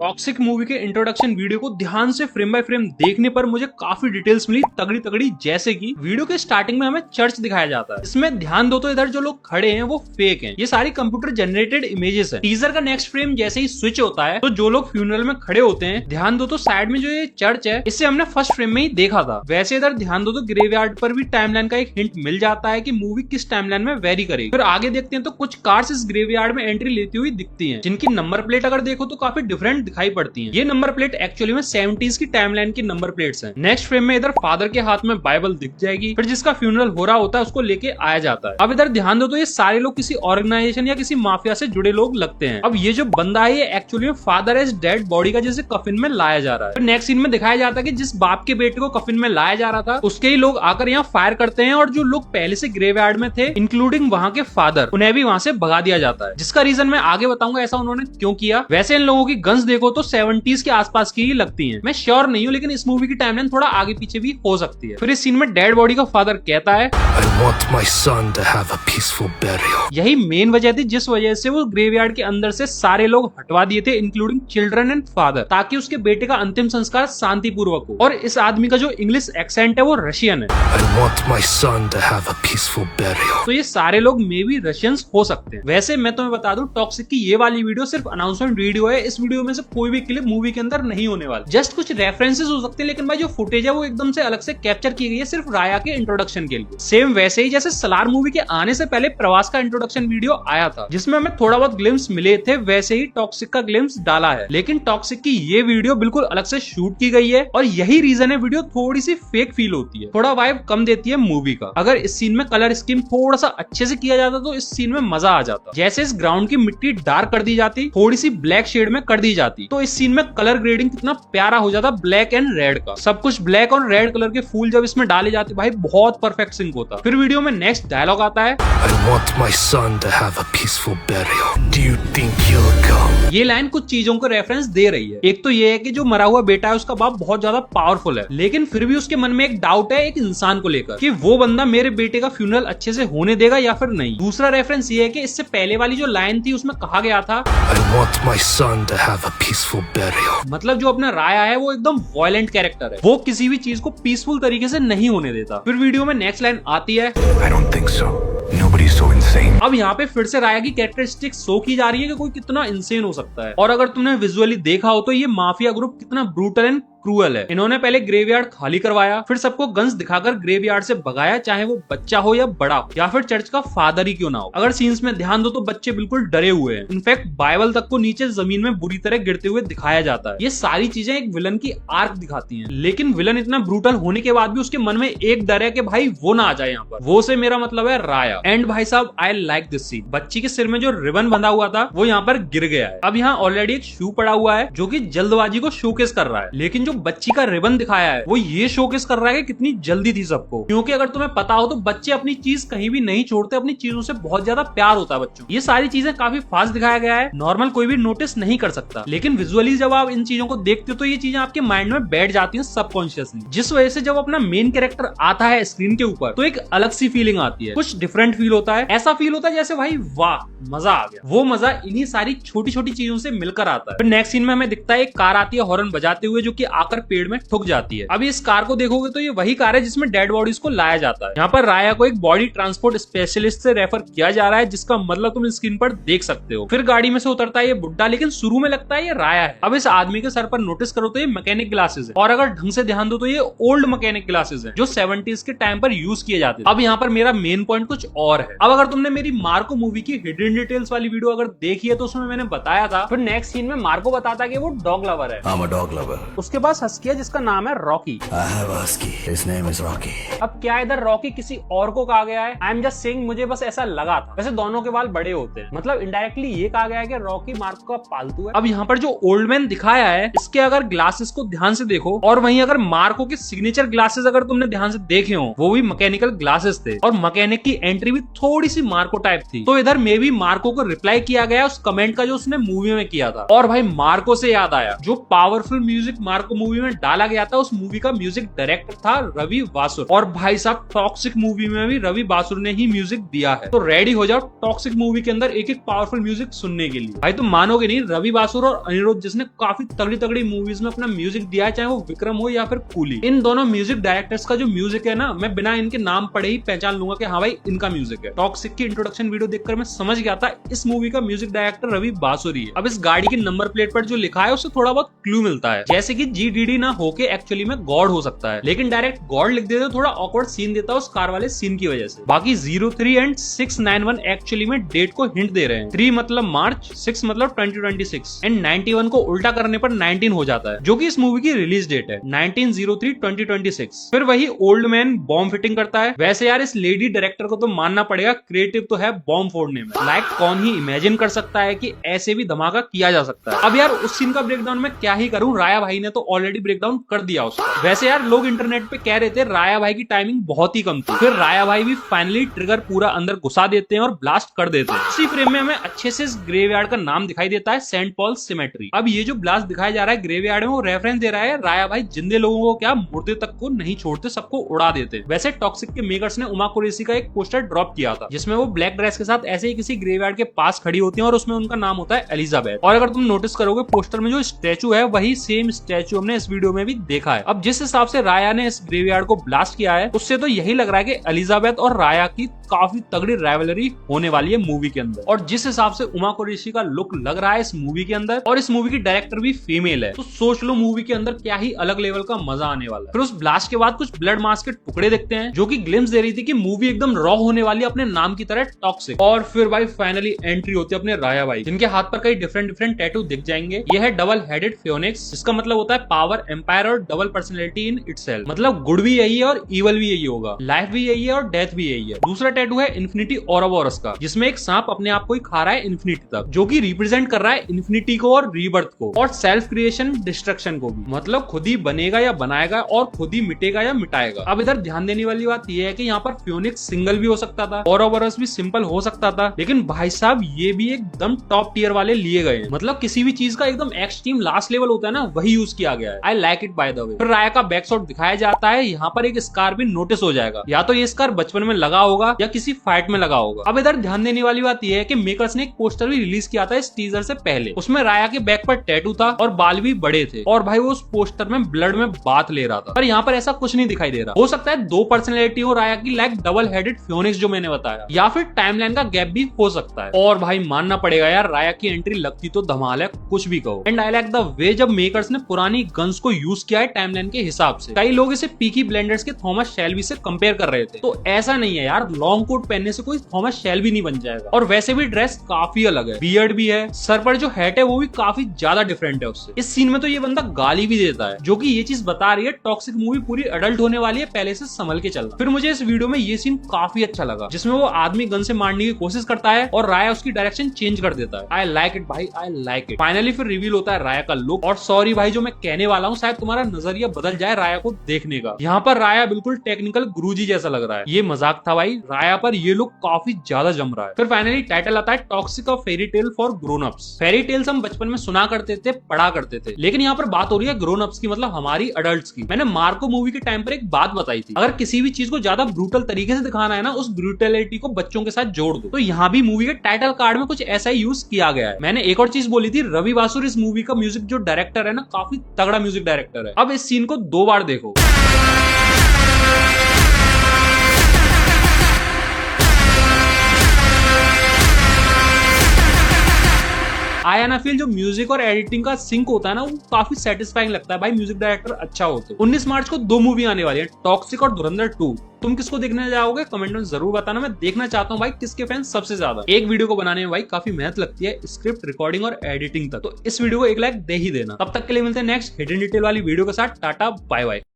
Toxic movie के introduction video को ध्यान से फ्रेम बाय फ्रेम देखने पर मुझे काफी डिटेल्स मिली तगड़ी तगड़ी, जैसे कि वीडियो के स्टार्टिंग में हमें चर्च दिखाया जाता है। इसमें ध्यान दो तो इधर जो लोग खड़े हैं वो फेक हैं, ये सारी कंप्यूटर जनरेटेड इमेजेस हैं। टीजर का नेक्स्ट फ्रेम जैसे ही स्विच होता है तो जो लोग फ्यूनरल में खड़े होते हैं, ध्यान दो तो साइड में जो ये चर्च है इसे हमने फर्स्ट फ्रेम में ही देखा था। वैसे इधर ध्यान दो तो ग्रेवयार्ड पर भी टाइमलाइन का एक हिंट मिल जाता है कि मूवी किस टाइमलाइन में वेरी करेगी। फिर आगे देखते हैं तो कुछ कार्स इस ग्रेवयार्ड में एंट्री लेती हुई दिखती हैं, जिनकी नंबर प्लेट अगर देखो तो काफी डिफरेंट दिखाई पड़ती है। ये नंबर प्लेट एक्चुअली में 70s की टाइमलाइन की नंबर प्लेट्स हैं। नेक्स्ट फ्रेम में इधर फादर के हाथ में बाइबल दिख जाएगी, फिर जिसका फ्यूनरल हो रहा होता है उसको लेके आया जाता है। अब इधर ध्यान दो तो ये सारे लोग किसी ऑर्गेनाइजेशन या किसी माफिया से जुड़े लोग लगते हैं। अब ये जो बंदा है ये एक्चुअली में फादर है, इस डेड बॉडी का जिसे कफिन में लाया जा रहा है। फिर नेक्स्ट सीन में दिखाया जाता है कि जिस बाप के बेटे को कफिन में लाया जा रहा था उसके ही लोग आकर यहाँ फायर करते हैं, और जो लोग पहले से ग्रेवयार्ड में थे इंक्लूडिंग वहाँ के फादर, उन्हें भी वहाँ से भगा दिया जाता है। जिसका रीजन मैं आगे बताऊंगा ऐसा उन्होंने क्यों किया। वैसे इन लोगों की गन्स देखो तो 70s के आसपास की ही लगती हैं। मैं श्योर नहीं हूँ, लेकिन इस मूवी की टाइमलाइन थोड़ा आगे पीछे भी हो सकती है। फिर इस सीन में डेड बॉडी का फादर कहता है I want my son to have a peaceful burial. यही मेन वजह थी जिस वजह से वो ग्रेवयार्ड के अंदर से सारे लोग हटवा दिए थे इंक्लूडिंग चिल्ड्रन एंड फादर, ताकि उसके बेटे का अंतिम संस्कार शांतिपूर्वक हो। और इस आदमी का जो इंग्लिश एक्सेंट है वो रशियन है। I want my son to have a peaceful burial. तो ये सारे लोग मे बी रशियंस हो सकते हैं। वैसे मैं तुम्हें बता दूं टॉक्सिक की ये वाली वीडियो सिर्फ अनाउंसमेंट वीडियो है। इस वीडियो में से कोई भी क्लिप मूवी के अंदर नहीं होने वाला, जस्ट कुछ रेफरेंसेस हो सकते हैं, लेकिन भाई जो फुटेज है वो एकदम से अलग से कैप्चर की गई है सिर्फ राया के इंट्रोडक्शन के लिए। सेम वैसे ही जैसे सलार मूवी के आने से पहले प्रवास का इंट्रोडक्शन वीडियो आया था जिसमें हमें थोड़ा बहुत ग्लिम्स मिले थे, वैसे ही टॉक्सिक का ग्लिम्स डाला है। लेकिन टॉक्सिक की ये वीडियो बिल्कुल अलग से शूट की गई है, और यही रीजन है वीडियो थोड़ी सी फेक फील होती है, थोड़ा वाइब कम देती है मूवी का। अगर इस सीन में कलर स्कीम थोड़ा सा अच्छे से किया जाता तो इस सीन में मजा आ जाता। जैसे इस ग्राउंड की मिट्टी डार्क कर दी जाती, थोड़ी सी ब्लैक शेड में कर दी जाती, तो इस सीन में कलर ग्रेडिंग कितना प्यारा हो जाता, ब्लैक एंड रेड का। सब कुछ ब्लैक और रेड कलर के फूल जब इसमें डाले जाते भाई बहुत परफेक्ट सिंक होता। फिर वीडियो में नेक्स्ट डायलॉग आता है I want my son to have a peaceful burial. Do you think you'll come? ये लाइन कुछ चीजों को रेफरेंस दे रही है। एक तो ये है कि जो मरा हुआ बेटा है उसका बाप बहुत ज्यादा पावरफुल है, लेकिन फिर भी उसके मन में एक डाउट है एक इंसान को लेकर कि वो बंदा मेरे बेटे का फ्यूनरल अच्छे से होने देगा या फिर नहीं। दूसरा रेफरेंस ये है कि इससे पहले वाली जो लाइन थी उसमें कहा गया था I want my son to have a peaceful burial. मतलब जो अपना राया है वो एकदम वायलेंट कैरेक्टर है, वो किसी भी चीज को पीसफुल तरीके से नहीं होने देता। फिर वीडियो में नेक्स्ट लाइन आती है I don't think so. Nobody's so insane. अब यहाँ पे फिर से राया की कैरेक्टरिस्टिक शो की जा रही है कि कोई कितना इंसेन हो सकता है। और अगर तुमने विजुअली देखा हो तो ये माफिया ग्रुप कितना ब्रूटल एंड क्रूअल है। इन्होंने पहले ग्रेवयार्ड खाली करवाया, फिर सबको गन्स दिखाकर ग्रेवयार्ड से भगाया, चाहे वो बच्चा हो या बड़ा हो या फिर चर्च का फादर ही क्यों ना हो। अगर सीन्स में ध्यान दो तो बच्चे बिल्कुल डरे हुए हैं, इनफैक्ट बाइबल तक को नीचे जमीन में बुरी तरह गिरते हुए दिखाया जाता है। ये सारी चीजें एक विलन की आर्क दिखाती हैं, लेकिन विलन इतना ब्रूटल होने के बाद भी उसके मन में एक डर है कि भाई वो ना आ जाए यहाँ पर। वो से मेरा मतलब है राया। एंड भाई साहब आई लाइक दिस सीन। बच्ची के सिर में जो रिबन बंधा हुआ था वो यहाँ पर गिर गया है। अब यहाँ ऑलरेडी एक शू पड़ा हुआ है जो कि जल्दबाजी को शोकेस कर रहा है, लेकिन जो बच्ची का रिबन दिखाया है वो ये शोकेस कर रहा है कि कितनी जल्दी थी सबको। क्योंकि अगर तुम्हें पता हो तो बच्चे अपनी चीज कहीं भी नहीं छोड़ते, अपनी चीजों से बहुत ज्यादा प्यार होता है बच्चों। ये सारी चीजें काफी फास्ट दिखाया गया है, नॉर्मल कोई भी नोटिस नहीं कर सकता, लेकिन विजुअली जब आप इन चीजों को देखते हो तो ये चीजें आपके माइंड में बैठ जाती हैं सबकॉन्शियसली, जिस वजह से जब अपना मेन कैरेक्टर आता है स्क्रीन के ऊपर तो एक अलग सी फीलिंग आती है, कुछ डिफरेंट फील होता है। ऐसा फील होता है जैसे भाई वाह मजा आ गया। वो मजा इन्हीं सारी छोटी छोटी चीजों से मिलकर आता है। फिर नेक्स्ट सीन में हमें दिखता है एक कार आती है हॉर्न बजाते हुए, जो कि आकर पेड़ में ठुक जाती है। अब इस कार को देखोगे तो ये वही कार है जिसमें डेड बॉडीज को लाया जाता है। यहाँ पर राया को एक बॉडी ट्रांसपोर्ट स्पेशलिस्ट से रेफर किया जा रहा है, जिसका मतलब तुम स्क्रीन पर देख सकते हो। फिर गाड़ी में से उतरता है ये बुड्ढा, लेकिन शुरू में लगता है ये राया है। अब इस आदमी के सर पर नोटिस करो तो ये मैकेनिक ग्लासेस है, और अगर ढंग से ध्यान दो तो ये ओल्ड मैकेनिक ग्लासेस है जो 70s के टाइम पर यूज किए जाते थे। अब यहाँ पर मेरा मेन पॉइंट कुछ और है। अब अगर तुमने मेरी मार्को मूवी की हिडन डिटेल्स वाली वीडियो अगर देखी है तो उसमें मैंने बताया था, फिर नेक्स्ट सीन में मार्को बताता है कि वो डॉग लवर है। I'm a dog lover. उसके पास हस्की है जिसका नाम है Rocky. I have a husky. His name is Rocky. अब क्या इधर रॉकी किसी और को कहा गया है? आई एम जस्ट सेइंग, मुझे बस ऐसा लगा था। वैसे दोनों के बाल बड़े होते हैं, मतलब इनडायरेक्टली ये कहा गया है कि रॉकी मार्को का पालतू है। अब यहाँ पर जो ओल्ड मैन दिखाया है इसके अगर ग्लासेस को ध्यान से देखो, और वहीं अगर मार्को के सिग्नेचर ग्लासेस अगर तुमने ध्यान से देखे हो वो भी मैकेनिकल ग्लासेस थे, और मैकेनिक की एंट्री भी थोड़ी सी मार्को टाइप थी। तो इधर मे भी मार्को को रिप्लाई किया गया उस कमेंट का जो उसने मूवी में किया था। और भाई मार्को से याद आया, जो पावरफुल म्यूजिक मार्को मूवी में डाला गया था उस मूवी का म्यूजिक डायरेक्टर था रवि बासुर। और भाई साहब टॉक्सिक मूवी में भी रवि बासुर ने ही म्यूजिक दिया है। तो रेडी हो जाओ टॉक्सिक मूवी के अंदर एक एक पावरफुल म्यूजिक सुनने के लिए। भाई तुम मानोगे नहीं, रवि बासुर और अनिरुद्ध जिसने काफी तगड़ी तगड़ी मूवीज में अपना म्यूजिक दिया है, चाहे वो विक्रम हो या फिर कूली, इन दोनों म्यूजिक डायरेक्टर्स का जो म्यूजिक है ना, मैं बिना इनके नाम पढ़े ही पहचान लूंगा कि हाँ भाई इनका म्यूजिक है। टॉक्सिक की इंट्रोडक्शन वीडियो देखकर मैं समझ गया था इस मूवी का म्यूजिक डायरेक्टर रवि बासुर ही है। अब इस गाड़ी की नंबर प्लेट पर जो लिखा है उससे थोड़ा बहुत क्लू मिलता है, जैसे कि GDD ना होके एक्चुअली में गॉड हो सकता है, लेकिन डायरेक्ट गॉड लिख देते तो थोड़ा ऑकवर्ड सीन देता है उस कार वाले सीन की वजह से। बाकी 03 एंड 691 एक्चुअली में डेट को हिंट दे रहे हैं। 3 मतलब मार्च, 6 मतलब 2026 एंड 91 को उल्टा करने पर 19 हो जाता है, जो कि इस मूवी की रिलीज डेट है 19/03/2026। फिर वही ओल्ड मैन बॉम्ब फिटिंग करता है। वैसे यार इस लेडी डायरेक्टर को तो मानना पड़ेगा, क्रिएटिव तो है बॉम्ब फोड़ने में। लाइक कौन ही इमेजिन कर सकता है कि ऐसे भी धमाका किया जा सकता है। अब यार उस सीन का ब्रेकडाउन मैं क्या ही करूं, राया भाई ने तो ऑलरेडी ब्रेकडाउन कर दिया उसका। वैसे यार लोग इंटरनेट पे कह रहे थे राया भाई की टाइमिंग बहुत ही कम थी, फिर राया भाई भी फाइनली ट्रिगर पूरा अंदर घुसा देते हैं और ब्लास्ट कर देते हैं। इसी फ्रेम में हमें अच्छे से इस ग्रेवयार्ड का नाम दिखाई देता है, सेंट पॉल सिमेट्री। अब ये जो ब्लास्ट दिखाया जा रहा है ग्रेवयार्ड में, वो रेफरेंस दे रहा है राया भाई जिंदे लोगों को क्या मुर्दे तक को नहीं छोड़ते, सबको उड़ा देते। वैसे टॉक्सिक के मेकर्स ने उमा कुरैशी का एक पोस्टर ड्रॉप किया था जिसमें वो ब्लैक ड्रेस के साथ ऐसे ही किसी ग्रेवयार्ड के पास खड़ी होती है और उसमें उनका नाम होता है एलिजाबेथ। और अगर तुम नोटिस करोगे पोस्टर में जो स्टैचू है वही सेम स्टैचू हमने इस वीडियो में भी देखा है। अब जिस हिसाब से राया ने इस ग्रेवयार्ड को ब्लास्ट किया है उससे तो यही लग रहा है कि एलिजाबेथ और राया की काफी तगड़ी राइवलरी होने वाली है मूवी के अंदर। और जिस हिसाब से उमा कुरैशी का लुक लग रहा है इस मूवी के अंदर, और इस मूवी की डायरेक्टर भी फीमेल है, तो सोच लो मूवी के अंदर क्या ही अलग लेवल का मजा आने वाला है। फिर उस ब्लास्ट के बाद कुछ ब्लड मास के टुकड़े दिखते हैं जो कि ग्लिम्स दे रही थी कि मूवी एकदम रॉ होने वाली है अपने नाम की तरह टॉक्सिक। और फिर भाई फाइनली एंट्री होती है अपने राया भाई, जिनके हाथ पर कई डिफरेंट टैटू दिख जाएंगे। यह है डबल हेडेड फियोनिक्स, जिसका मतलब होता है पावर, एम्पायर और डबल पर्सनैलिटी इन इटसेल्फ। मतलब गुड भी यही है और इवल भी यही होगा, लाइफ भी यही है और डेथ भी यही है। दूसरा टैटू है इन्फिनिटी औरोबोरस का, जिसमें एक सांप अपने आप को ही खा रहा है इन्फिनिटी तक, जो कि रिप्रेजेंट कर रहा है इन्फिनिटी को और रीबर्थ को और सेल्फ क्रिएशन डिस्ट्रक्शन को भी। मतलब खुद ही बनेगा या बनाएगा और खुद ही मिटेगा या मिटाएगा। अब इधर ध्यान देने वाली बात यह है कि यहाँ पर फियोनिक्स सिंगल भी हो सकता था, औरोबोरस भी सिंपल हो सकता था, लेकिन भाई साहब ये भी एकदम टॉप टियर वाले लिए गए हैं। मतलब किसी भी चीज का एकदम एक्सट्रीम लास्ट लेवल होता है ना, वही यूज किया गया है। I like it by the way. फिर राया का बैक शॉट दिखाया जाता है, यहाँ पर एक स्कार भी नोटिस हो जाएगा, या तो ये स्कार बचपन में लगा होगा या किसी फाइट में लगा होगा। अब इधर ध्यान देने वाली बात यह है कि मेकर्स ने एक पोस्टर भी रिलीज किया था इस टीजर से पहले, उसमें राया के बैक पर टैटू था और बाल भी बड़े थे, और भाई वो उस पोस्टर में ब्लड में बात ले रहा था। पर यहाँ पर ऐसा कुछ नहीं दिखाई दे रहा। हो सकता है दो पर्सनैलिटी हो राया की, लाइक डबल हेडेड फियोनिक्स जो मैंने बताया, या फिर टाइमलाइन का गैप भी हो सकता है। और भाई मानना पड़ेगा यार राया की एंट्री लगती तो धमाल है, कुछ भी कहो। And I like the way जब मेकर्स ने पुरानी गन्स को यूज किया है टाइमलाइन के हिसाब से। कई लोग इसे पीकी ब्लेंडर्स के थॉमस शेल्बी से कंपेयर कर रहे थे, तो ऐसा नहीं है यार, लॉन्ग कोट पहनने से कोई थॉमस शेल्बी नहीं बन जाएगा। और वैसे भी ड्रेस काफी अलग है, बियर्ड भी है, सर पर जो हैट है वो भी काफी ज्यादा डिफरेंट है उससे। इस सीन में तो ये बंदा गाली भी देता है, जो कि ये चीज बता रही है टॉक्सिक मूवी पूरी अडल्ट होने वाली है, पहले से संभल के चलना। फिर मुझे इस वीडियो में ये सीन काफी अच्छा लगा, जिसमें वो आदमी गन से मारने की कोशिश करता है और राया उसकी डायरेक्शन चेंज कर देता है। आई लाइक इट भाई, आई लाइक इट। फाइनली फिर रिवील होता है राया का लुक, और सॉरी भाई जो मैं कहने वाला हूँ शायद तुम्हारा नजरिया बदल जाए राया को देखने का। यहाँ पर राया बिल्कुल टेक्निकल गुरुजी जैसा लग रहा है। ये मजाक था भाई, राया पर ये लुक काफी ज्यादा जम रहा है। फिर फाइनली टाइटल आता है toxic a fairy tale for grown ups. Fairy tales हम बचपन में सुना करते थे, पढ़ा करते थे, लेकिन यहाँ पर बात हो रही है ग्रोन अप्स की, मतलब हमारी अडल्ट्स की। मैंने मार्को मूवी के टाइम पर एक बात बताई थी, अगर किसी भी चीज को ज्यादा ब्रूटल तरीके से दिखाना है ना, उस ब्रूटलिटी को बच्चों के साथ जोड़ दो। तो यहाँ भी मूवी के टाइटल कार्ड में कुछ ऐसा ही यूज किया गया है। मैंने एक और चीज बोली थी, रवि बासुर इस मूवी का म्यूजिक जो डायरेक्टर है ना, काफी तगड़ा म्यूजिक डायरेक्टर है। अब इस सीन को 2 बार देखो। आई एन फील जो म्यूजिक और एडिटिंग का सिंक होता है ना, वो काफी सेटिस्फाइंग लगता है भाई, म्यूजिक डायरेक्टर अच्छा हो तो। 19 मार्च को 2 मूवी आने वाली है, टॉक्सिक और धुरंधर 2। तुम किसको देखने जाओगे कमेंट में जरूर बताना। मैं देखना चाहता हूँ भाई किसके फैंस सबसे ज्यादा। एक वीडियो को बनाने में भाई काफी मेहनत लगती है, स्क्रिप्ट, रिकॉर्डिंग और एडिटिंग तक, तो इस वीडियो को 1 लाइक दे ही देना। तब तक के लिए मिलते हैं नेक्स्ट हिडन डिटेल वाली वीडियो के साथ। Tata bye bye.